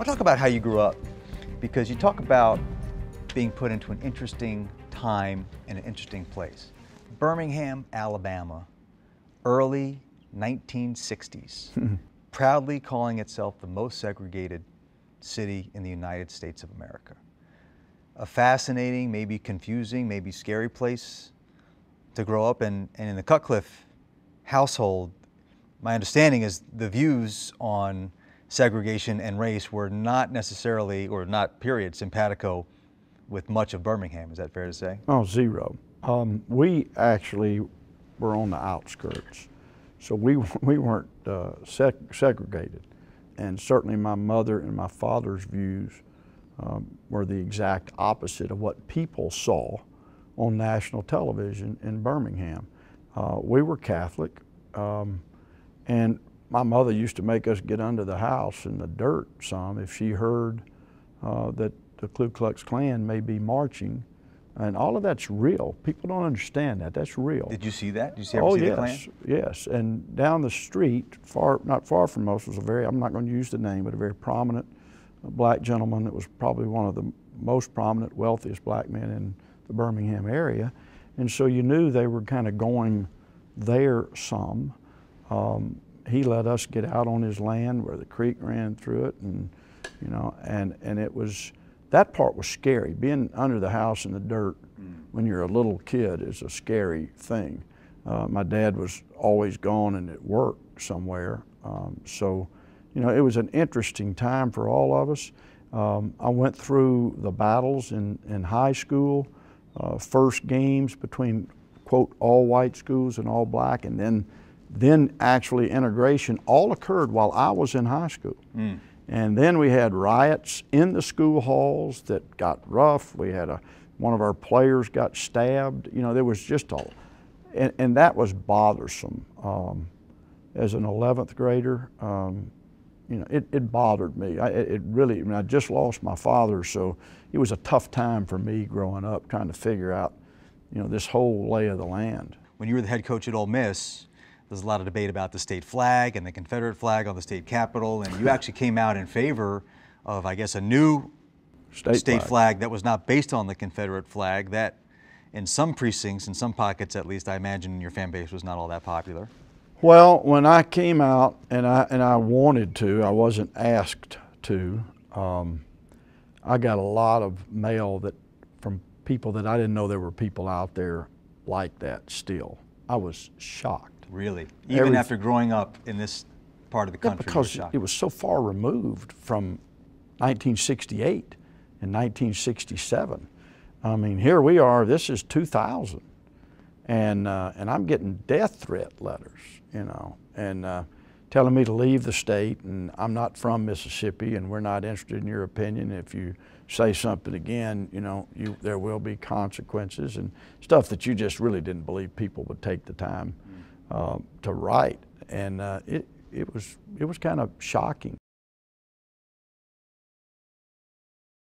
to talk about how you grew up, because you talk about being put into an interesting time and an interesting place. Birmingham, Alabama, early 1960s, proudly calling itself the most segregated city in the United States of America. A fascinating, maybe confusing, maybe scary place to grow up in. And in the Cutcliffe household, my understanding is the views on segregation and race were not necessarily, or not period, simpatico with much of Birmingham. Is that fair to say? Oh, zero. We actually were on the outskirts, so we weren't segregated. And certainly my mother and my father's views were the exact opposite of what people saw on national television in Birmingham. We were Catholic, and my mother used to make us get under the house in the dirt some if she heard that the Ku Klux Klan may be marching. And all of that's real. People don't understand that. That's real. Did you see that? Did you ever see the Klan? Yes. And down the street, not far from us, was a very, I'm not going to use the name, but a very prominent black gentleman that was probably one of the most prominent, wealthiest black men in the Birmingham area. And so you knew they were kind of going there some. He let us get out on his land where the creek ran through it, and you know, and it was, that part was scary. Being under the house in the dirt when you're a little kid is a scary thing. My dad was always gone and at work somewhere, so you know, it was an interesting time for all of us. I went through the battles in high school, first games between quote all white schools and all black, and then actually integration all occurred while I was in high school. And then we had riots in the school halls that got rough. We had one of our players got stabbed. You know, there was just and that was bothersome. As an 11th grader, you know, it bothered me. It really, I mean, I just lost my father, so it was a tough time for me growing up, trying to figure out, you know, this whole lay of the land. When you were the head coach at Ole Miss, there's a lot of debate about the state flag and the Confederate flag on the state capitol, and you actually came out in favor of, I guess, a new state flag that was not based on the Confederate flag, that in some precincts, in some pockets at least, I imagine your fan base was not all that popular. Well, when I came out, and I wanted to, I wasn't asked to, I got a lot of mail from people that I didn't know there were people out there like that still. I was shocked. Really? Even after growing up in this part of the country? Because it was so far removed from 1968 and 1967. I mean, here we are, this is 2000. And I'm getting death threat letters, you know, and telling me to leave the state, and I'm not from Mississippi, and we're not interested in your opinion. If you say something again, you know, there will be consequences, and stuff that you just really didn't believe people would take the time to write. And it was kind of shocking.